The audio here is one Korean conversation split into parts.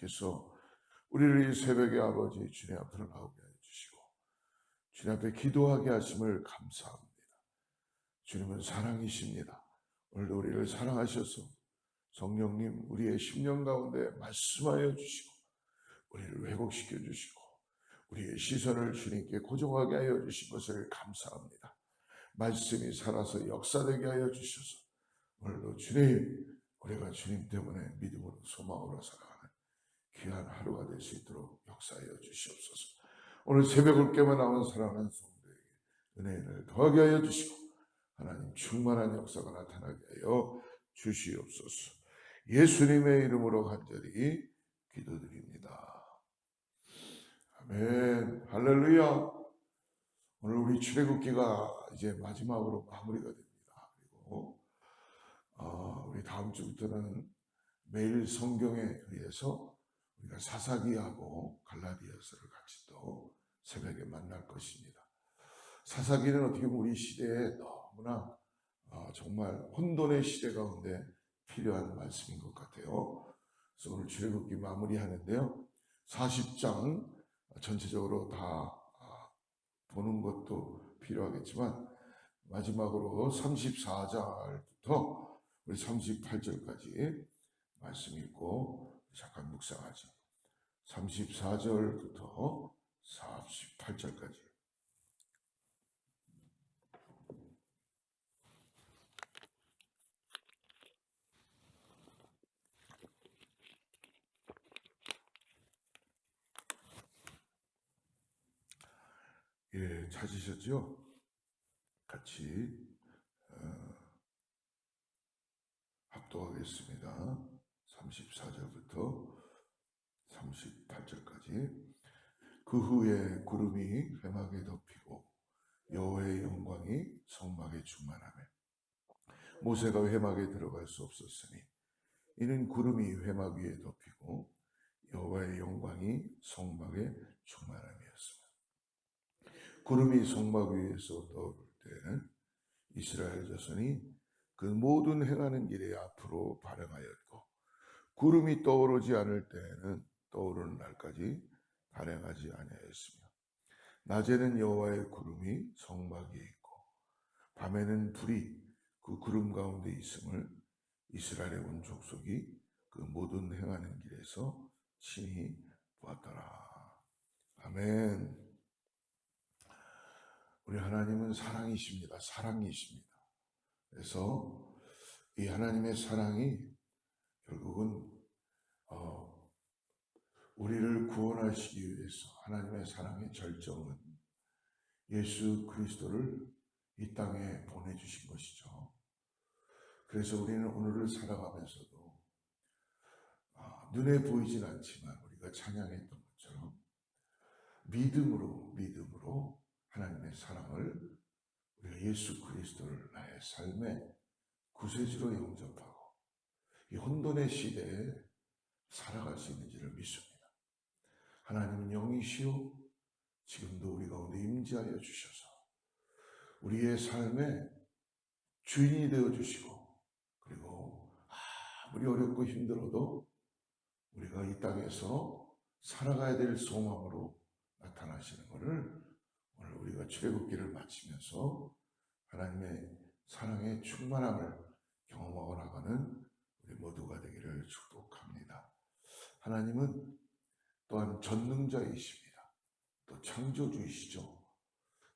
하나님께서 우리를 이 새벽에 아버지 주님 앞으로 나오게 해주시고 주님 앞에 기도하게 하심을 감사합니다. 주님은 사랑이십니다. 오늘도 우리를 사랑하셔서 성령님 우리의 심령 가운데 말씀하여 주시고 우리를 왜곡시켜 주시고 우리의 시선을 주님께 고정하게 하여 주신 것을 감사합니다. 말씀이 살아서 역사되게 하여 주셔서 오늘도 주님, 우리가 주님 때문에 믿음으로 소망으로 살아가는 귀한 하루가 될 수 있도록 역사하여 주시옵소서. 오늘 새벽을 깨며 나온 사랑하는 성도에게 은혜를 더하게 하여 주시고 하나님 충만한 역사가 나타나게 하여 주시옵소서. 예수님의 이름으로 간절히 기도드립니다. 아멘. 할렐루야. 오늘 우리 출애굽기가 이제 마지막으로 마무리가 됩니다. 그리고 우리 다음 주부터는 매일 성경에 의해서 우리가 사사기하고 갈라디아서를 같이 또 새벽에 만날 것입니다. 사사기는 어떻게 보면 우리 시대에 너무나 정말 혼돈의 시대 가운데 필요한 말씀인 것 같아요. 그래서 오늘 출애굽기 마무리하는데요. 40장 전체적으로 다 보는 것도 필요하겠지만 마지막으로 34절부터 우리 38절까지 말씀 읽고 잠깐 묵상하죠. 34절부터 48절까지. 예, 찾으셨죠? 같이 합독하겠습니다. 34절부터 38절까지. 그 후에 구름이 회막에 덮이고 여호와의 영광이 성막에 충만하며 모세가 회막에 들어갈 수 없었으니 이는 구름이 회막 위에 덮이고 여호와의 영광이 성막에 충만함이었습니다. 구름이 성막 위에서 떠오를 때에는 이스라엘 자손이 그 모든 행하는 길에 앞으로 발행하였고 구름이 떠오르지 않을 때에는 떠오르는 날까지 발행하지 아니하였으며 낮에는 여호와의 구름이 성막 위에 있고 밤에는 불이 그 구름 가운데 있음을 이스라엘의 온 족속이 그 모든 행하는 길에서 친히 보았더라. 아멘. 우리 하나님은 사랑이십니다. 사랑이십니다. 그래서 이 하나님의 사랑이 결국은 우리를 구원하시기 위해서 하나님의 사랑의 절정은 예수 그리스도를 이 땅에 보내주신 것이죠. 그래서 우리는 오늘을 살아가면서도 눈에 보이진 않지만 우리가 찬양했던 것처럼 믿음으로 하나님의 사랑을 우리가 예수 그리스도를 나의 삶의 구세주로 영접하고 이 혼돈의 시대에 살아갈 수 있는지를 믿습니다. 하나님은 영이시오 지금도 우리 가운데 임재하여 주셔서 우리의 삶의 주인이 되어주시고 그리고 아무리 어렵고 힘들어도 우리가 이 땅에서 살아가야 될 소망으로 나타나시는 것을 오늘 우리가 출애굽기를 마치면서 하나님의 사랑의 충만함을 경험하고 나가는 우리 모두가 되기를 축복합니다. 하나님은 또한 전능자이십니다. 또 창조주이시죠.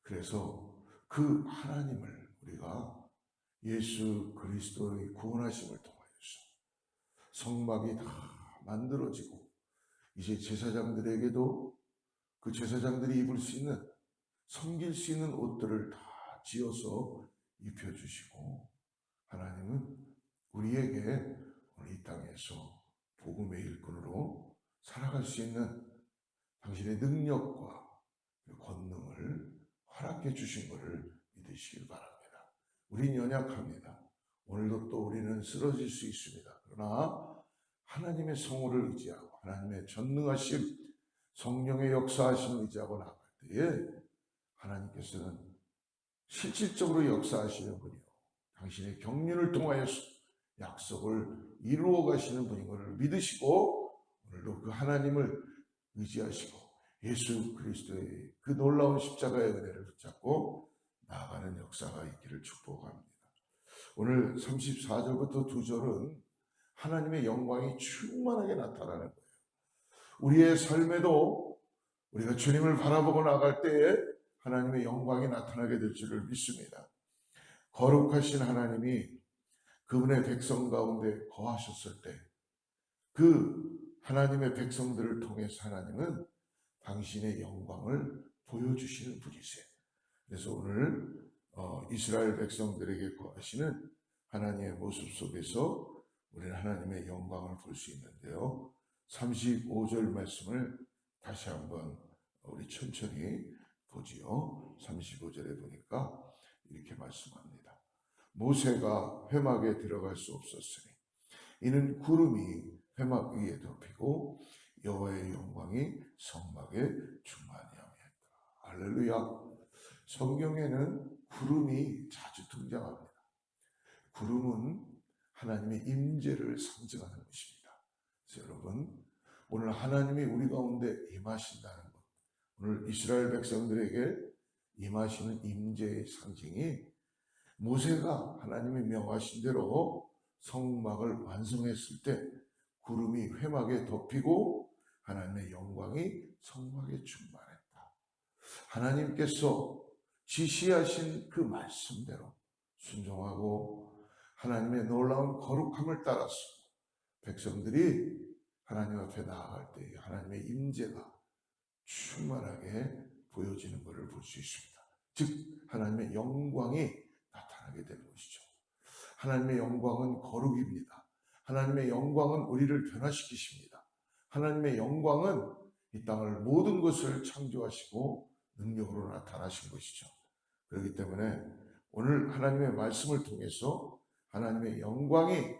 그래서 그 하나님을 우리가 예수 그리스도의 구원하심을 통하여서 성막이 다 만들어지고 이제 제사장들에게도 그 제사장들이 입을 수 있는 섬길 수 있는 옷들을 다 지어서 입혀주시고 하나님은 우리에게 오늘 이 땅에서 복음의 일꾼으로 살아갈 수 있는 당신의 능력과 권능을 허락해 주신 것을 믿으시길 바랍니다. 우린 연약합니다. 오늘도 또 우리는 쓰러질 수 있습니다. 그러나 하나님의 성호를 의지하고 하나님의 전능하심, 성령의 역사하심을 의지하고 나갈 때에 하나님께서는 실질적으로 역사하시는 분이요 당신의 경륜을 통하여서 약속을 이루어 가시는 분인 것을 믿으시고 오늘도 그 하나님을 의지하시고 예수 그리스도의 그 놀라운 십자가의 은혜를 붙잡고 나아가는 역사가 있기를 축복합니다. 오늘 34절부터 2절은 하나님의 영광이 충만하게 나타나는 거예요. 우리의 삶에도 우리가 주님을 바라보고 나갈 때에 하나님의 영광이 나타나게 될 줄을 믿습니다. 거룩하신 하나님이 그분의 백성 가운데 거하셨을 때 그 하나님의 백성들을 통해서 하나님은 당신의 영광을 보여주시는 분이세요. 그래서 오늘 이스라엘 백성들에게 거하시는 하나님의 모습 속에서 우리는 하나님의 영광을 볼 수 있는데요. 35절 말씀을 다시 한번 우리 천천히 보지요. 35절에 보니까 이렇게 말씀합니다. 모세가 회막에 들어갈 수 없었으니 이는 구름이 회막 위에 덮이고 여호와의 영광이 성막에 충만히 함이었다. 할렐루야. 성경에는 구름이 자주 등장합니다. 구름은 하나님의 임재를 상징하는 것입니다. 그래서 여러분, 오늘 하나님이 우리 가운데 임하신다는 것, 오늘 이스라엘 백성들에게 임하시는 임재의 상징이 모세가 하나님이 명하신 대로 성막을 완성했을 때 구름이 회막에 덮이고 하나님의 영광이 성막에 충만했다. 하나님께서 지시하신 그 말씀대로 순종하고 하나님의 놀라운 거룩함을 따라서 백성들이 하나님 앞에 나아갈 때 하나님의 임재가 충만하게 보여지는 것을 볼 수 있습니다. 즉 하나님의 영광이 나타나게 되는 것이죠. 하나님의 영광은 거룩입니다. 하나님의 영광은 우리를 변화시키십니다. 하나님의 영광은 이 땅을 모든 것을 창조하시고 능력으로 나타나신 것이죠. 그렇기 때문에 오늘 하나님의 말씀을 통해서 하나님의 영광이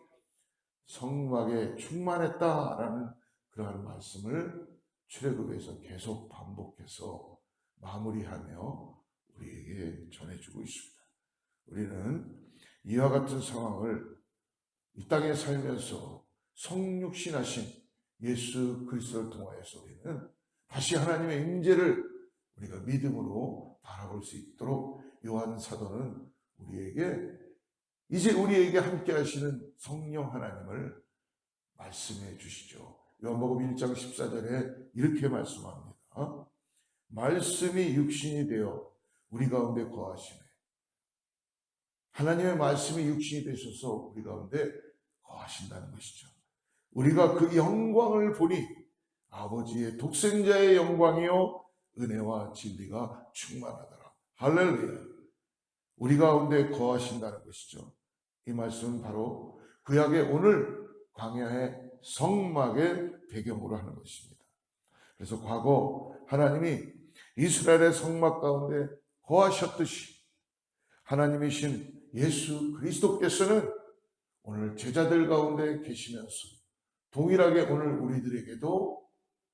성막에 충만했다라는 그러한 말씀을 출애굽에서 계속 반복해서 마무리하며 우리에게 전해주고 있습니다. 우리는 이와 같은 상황을 이 땅에 살면서 성육신하신 예수 그리스도를 통하여서 우리는 다시 하나님의 임재를 우리가 믿음으로 바라볼 수 있도록 요한 사도는 우리에게 함께 하시는 성령 하나님을 말씀해 주시죠. 요한복음 1장 14절에 이렇게 말씀합니다. 말씀이 육신이 되어 우리 가운데 거하시네. 하나님의 말씀이 육신이 되셔서 우리 가운데 거하신다는 것이죠. 우리가 그 영광을 보니 아버지의 독생자의 영광이요 은혜와 진리가 충만하더라. 할렐루야. 우리 가운데 거하신다는 것이죠. 이 말씀은 바로 구약의 오늘 광야의 성막의 배경으로 하는 것입니다. 그래서 과거 하나님이 이스라엘의 성막 가운데 거하셨듯이 하나님이신 예수 그리스도께서는 오늘 제자들 가운데 계시면서 동일하게 오늘 우리들에게도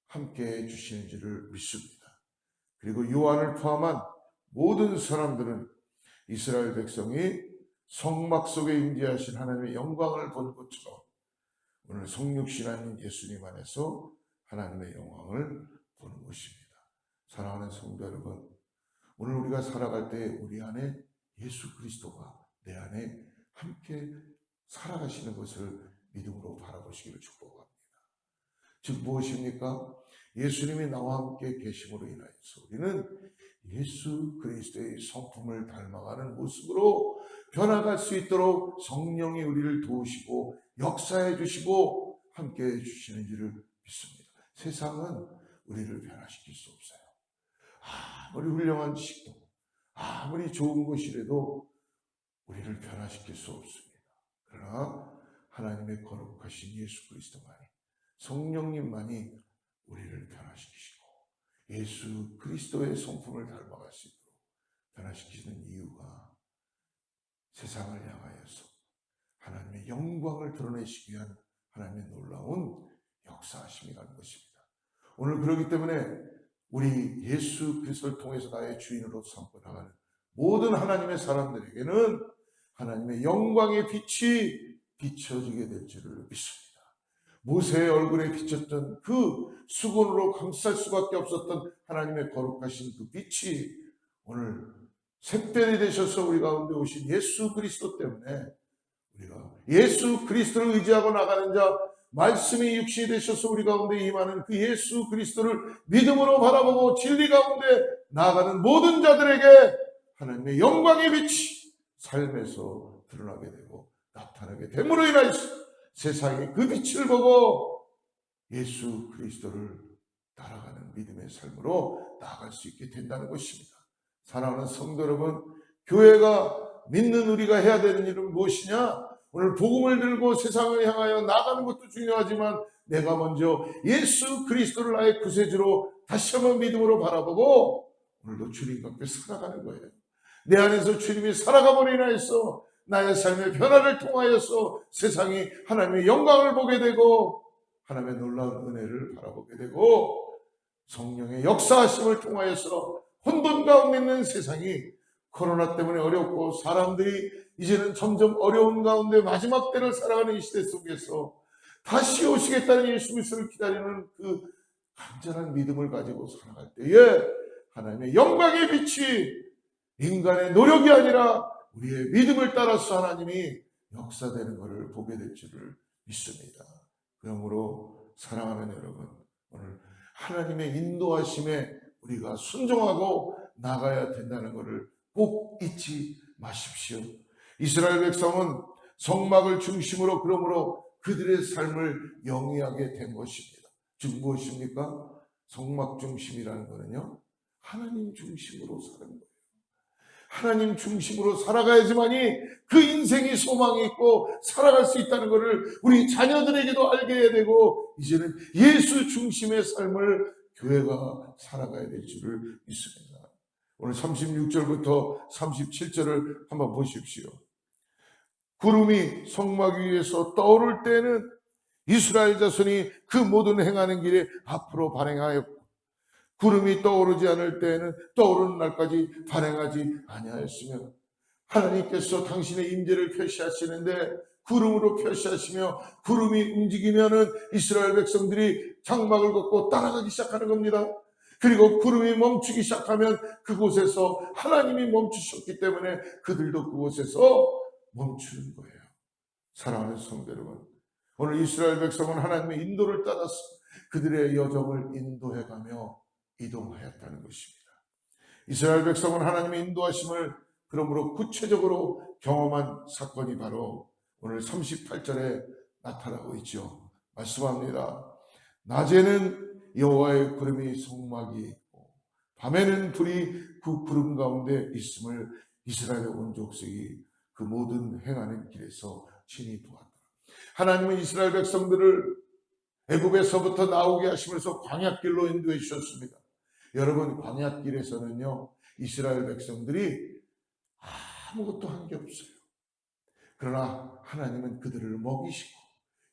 함께해 주시는 줄을 믿습니다. 그리고 요한을 포함한 모든 사람들은 이스라엘 백성이 성막 속에 임재하신 하나님의 영광을 본 것처럼 오늘 성육신하신 예수님 안에서 하나님의 영광을 보는 것입니다. 사랑하는 성도 여러분, 오늘 우리가 살아갈 때 우리 안에 예수 그리스도가 내 안에 함께 살아가시는 것을 믿음으로 바라보시기를 축복합니다. 즉 무엇입니까? 예수님이 나와 함께 계심으로 인하여서 우리는 예수 그리스도의 성품을 닮아가는 모습으로 변화갈 수 있도록 성령이 우리를 도우시고 역사해 주시고 함께해 주시는 줄을 믿습니다. 세상은 우리를 변화시킬 수 없어요. 아무리 훌륭한 지식도 아무리 좋은 것이라도 우리를 변화시킬 수 없습니다. 그러나 하나님의 거룩하신 예수 그리스도만이 성령님만이 우리를 변화시키시고 예수 그리스도의 성품을 닮아갈 수 있도록 변화시키는 이유가 세상을 향하여서 하나님의 영광을 드러내시기 위한 하나님의 놀라운 역사하심이라는 것입니다. 오늘 그렇기 때문에 우리 예수 그리스도를 통해서 나의 주인으로 삼고 나가는 모든 하나님의 사람들에게는 하나님의 영광의 빛이 비춰지게 될 줄을 믿습니다. 모세의 얼굴에 비쳤던 그 수건으로 감쌀 수밖에 없었던 하나님의 거룩하신 그 빛이 오늘 샛별이 되셔서 우리 가운데 오신 예수 그리스도 때문에 우리가 예수 그리스도를 의지하고 나가는 자, 말씀이 육신이 되셔서 우리 가운데 임하는 그 예수 그리스도를 믿음으로 바라보고 진리 가운데 나아가는 모든 자들에게 하나님의 영광의 빛이 삶에서 드러나게 되고 나타나게 됨으로 인하여서 세상이 그 빛을 보고 예수 그리스도를 따라가는 믿음의 삶으로 나아갈 수 있게 된다는 것입니다. 사랑하는 성도 여러분, 교회가 믿는 우리가 해야 되는 일은 무엇이냐? 오늘 복음을 들고 세상을 향하여 나가는 것도 중요하지만 내가 먼저 예수 그리스도를 나의 구세주로 다시 한번 믿음으로 바라보고 오늘도 주님과 함께 살아가는 거예요. 내 안에서 주님이 살아감으로 인하여서 나의 삶의 변화를 통하여서 세상이 하나님의 영광을 보게 되고 하나님의 놀라운 은혜를 바라보게 되고 성령의 역사하심을 통하여서 혼돈 가운데 있는 세상이 코로나 때문에 어렵고 사람들이 이제는 점점 어려운 가운데 마지막 때를 살아가는 이 시대 속에서 다시 오시겠다는 예수 그리스도를 기다리는 그 간절한 믿음을 가지고 살아갈 때에 하나님의 영광의 빛이 인간의 노력이 아니라 우리의 믿음을 따라서 하나님이 역사되는 것을 보게 될 줄을 믿습니다. 그러므로 사랑하는 여러분, 오늘 하나님의 인도하심에 우리가 순종하고 나가야 된다는 것을 꼭 잊지 마십시오. 이스라엘 백성은 성막을 중심으로 그러므로 그들의 삶을 영위하게 된 것입니다. 즉 무엇입니까? 성막 중심이라는 것은요, 하나님 중심으로 사는 거예요. 하나님 중심으로 살아가야지만이 그 인생이 소망이 있고 살아갈 수 있다는 것을 우리 자녀들에게도 알게 해야 되고 이제는 예수 중심의 삶을 교회가 살아가야 될 줄을 믿습니다. 오늘 36절부터 37절을 한번 보십시오. 구름이 성막 위에서 떠오를 때는 이스라엘 자손이 그 모든 행하는 길에 앞으로 발행하였고 구름이 떠오르지 않을 때에는 떠오르는 날까지 발행하지 아니하였으며 하나님께서 당신의 임재를 표시하시는데 구름으로 표시하시며 구름이 움직이면은 이스라엘 백성들이 장막을 걷고 따라가기 시작하는 겁니다. 그리고 구름이 멈추기 시작하면 그곳에서 하나님이 멈추셨기 때문에 그들도 그곳에서 멈추는 거예요. 사랑하는 성도 여러분, 오늘 이스라엘 백성은 하나님의 인도를 따라서 그들의 여정을 인도해가며 이동하였다는 것입니다. 이스라엘 백성은 하나님의 인도하심을 그러므로 구체적으로 경험한 사건이 바로 오늘 38절에 나타나고 있죠. 말씀합니다. 낮에는 여호와의 구름이 성막이 있고 밤에는 불이 그 구름 가운데 있음을 이스라엘 온 족속이 그 모든 행하는 길에서 친히 보았다. 하나님은 이스라엘 백성들을 애굽에서부터 나오게 하시면서 광야길로 인도해 주셨습니다. 여러분, 광야길에서는요, 이스라엘 백성들이 아무것도 한 게 없어요. 그러나 하나님은 그들을 먹이시고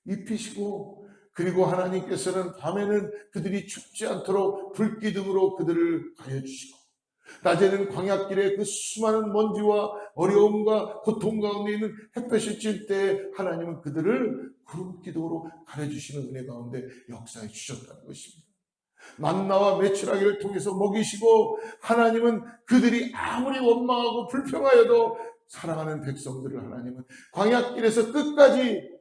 입히시고 그리고 하나님께서는 밤에는 그들이 춥지 않도록 불기둥으로 그들을 가려주시고 낮에는 광야길에 그 수많은 먼지와 어려움과 고통 가운데 있는 햇볕이 찔 때 하나님은 그들을 구름기둥으로 가려주시는 은혜 가운데 역사해 주셨다는 것입니다. 만나와 메추라기를 통해서 먹이시고 하나님은 그들이 아무리 원망하고 불평하여도 사랑하는 백성들을 하나님은 광야길에서 끝까지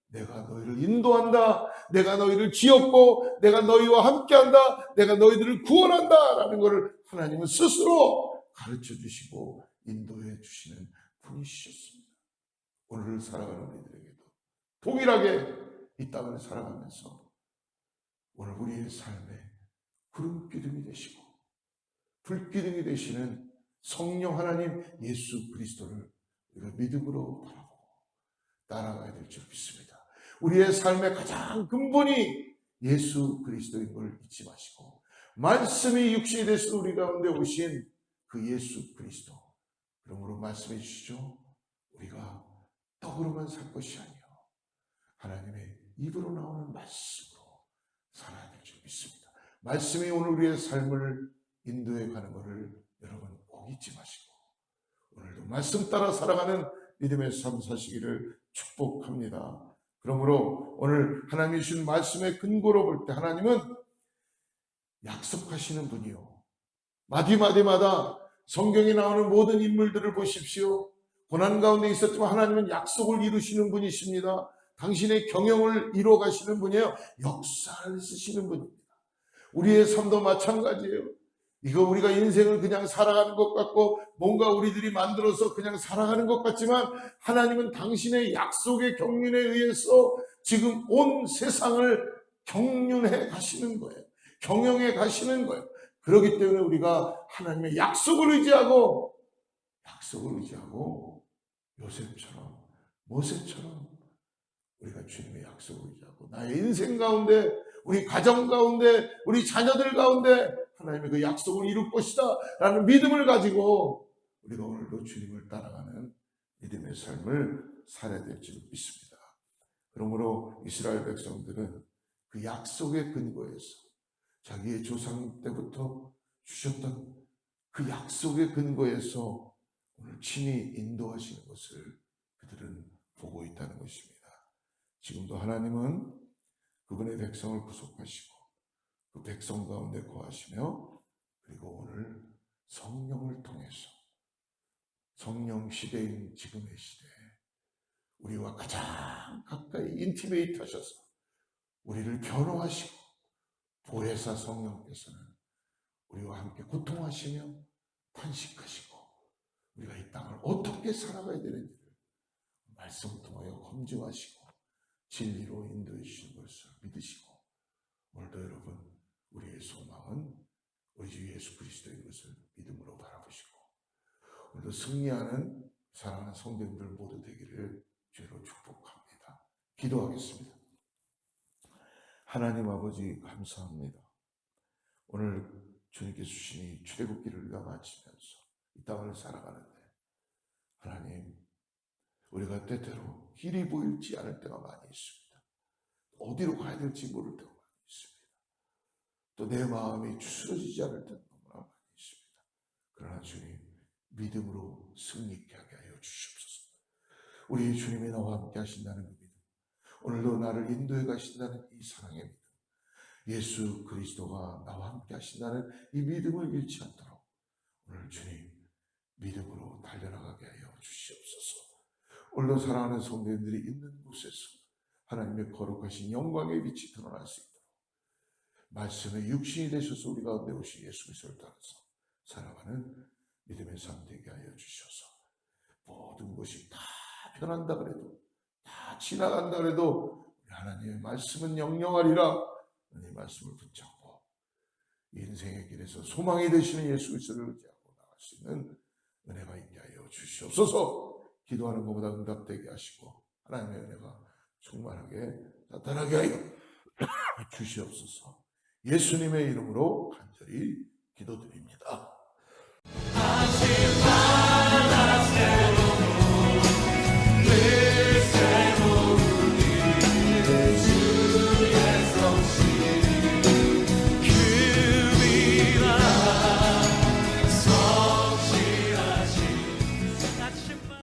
내가 너희를 인도한다, 내가 너희를 지었고 내가 너희와 함께한다, 내가 너희들을 구원한다 라는 것을 하나님은 스스로 가르쳐 주시고 인도해 주시는 분이셨습니다. 오늘을 살아가는 우리들에게도 동일하게 이 땅을 살아가면서 오늘 우리의 삶에 구름기둥이 되시고 불기둥이 되시는 성령 하나님 예수 그리스도를 우리가 믿음으로 바라보고 따라가야 될 줄 믿습니다. 우리의 삶의 가장 근본이 예수 그리스도인 걸 잊지 마시고 말씀이 육신이 되셔서 우리 가운데 오신 그 예수 그리스도, 그러므로 말씀해 주시죠. 우리가 떡으로만 살 것이 아니요 하나님의 입으로 나오는 말씀으로 살아야 될 줄 믿습니다. 말씀이 오늘 우리의 삶을 인도해 가는 것을 여러분 꼭 잊지 마시고 오늘도 말씀 따라 살아가는 믿음의 삶 사시기를 축복합니다. 그러므로 오늘 하나님이 주신 말씀의 근거로 볼 때 하나님은 약속하시는 분이요. 마디마디마다 성경에 나오는 모든 인물들을 보십시오. 고난 가운데 있었지만 하나님은 약속을 이루시는 분이십니다. 당신의 경영을 이루어 가시는 분이에요. 역사를 쓰시는 분입니다. 우리의 삶도 마찬가지예요. 이거 우리가 인생을 그냥 살아가는 것 같고 뭔가 우리들이 만들어서 그냥 살아가는 것 같지만 하나님은 당신의 약속의 경륜에 의해서 지금 온 세상을 경륜해 가시는 거예요. 경영해 가시는 거예요. 그렇기 때문에 우리가 하나님의 약속을 의지하고 요셉처럼 모세처럼 우리가 주님의 약속을 의지하고 나의 인생 가운데 우리 가정 가운데 우리 자녀들 가운데 하나님의 그 약속을 이룰 것이다 라는 믿음을 가지고 우리가 오늘도 주님을 따라가는 믿음의 삶을 살아야 될 줄 믿습니다. 그러므로 이스라엘 백성들은 그 약속의 근거에서 자기의 조상 때부터 주셨던 그 약속의 근거에서 오늘 친히 인도하시는 것을 그들은 보고 있다는 것입니다. 지금도 하나님은 그분의 백성을 구속하시고 그 백성 가운데 거하시며 그리고 오늘 성령을 통해서 성령 시대인 지금의 시대에 우리와 가장 가까이 인티메이트 하셔서 우리를 변호하시고 보혜사 성령께서는 우리와 함께 고통하시며 탄식하시고 우리가 이 땅을 어떻게 살아가야 되는지를 말씀 통하여 검증하시고 진리로 인도해 주시는 것을 믿으시고 오늘도 여러분 우리의 소망은 우리 주 예수 그리스도인 것을 믿음으로 바라보시고 오늘도 승리하는 사랑하는 성도님들 모두 되기를 주로 축복합니다. 기도하겠습니다. 하나님 아버지 감사합니다. 오늘 주님께서 주신 이 출애굽기를 우리가 마치면서 이 땅을 살아가는데 하나님 우리가 때때로 길이 보일지 않을 때가 많이 있습니다. 어디로 가야 될지 모를 때가 많이 있습니다. 또 내 마음이 추스러지지 않을 때가 너무나 많이 있습니다. 그러나 주님 믿음으로 승리케 하게 하여 주시옵소서. 우리 주님이 나와 함께 하신다는 그 믿음, 오늘도 나를 인도해 가신다는 이 사랑의 믿음, 예수 그리스도가 나와 함께 하신다는 이 믿음을 잃지 않도록 오늘 주님 믿음으로 달려나가게 하여 주시옵소서. 오늘도 사랑하는 성도님들이 있는 곳에서 하나님의 거룩하신 영광의 빛이 드러날 수 있도록 말씀의 육신이 되셔서 우리 가운데 오신 예수 그리스도를 따라서 살아가는 믿음의 삶 되게 하여 주셔서 모든 것이 다 변한다 그래도 다 지나간다 그래도 우리 하나님의 말씀은 영영하리라. 이 말씀을 붙잡고 인생의 길에서 소망이 되시는 예수 그리스도를 의지하고 나갈 수 있는 은혜가 있게 하여 주시옵소서. 기도하는 것보다 응답되게 하시고 하나님의 은혜가 충만하게 나타나게 하여 주시옵소서. 예수님의 이름으로 간절히 기도드립니다.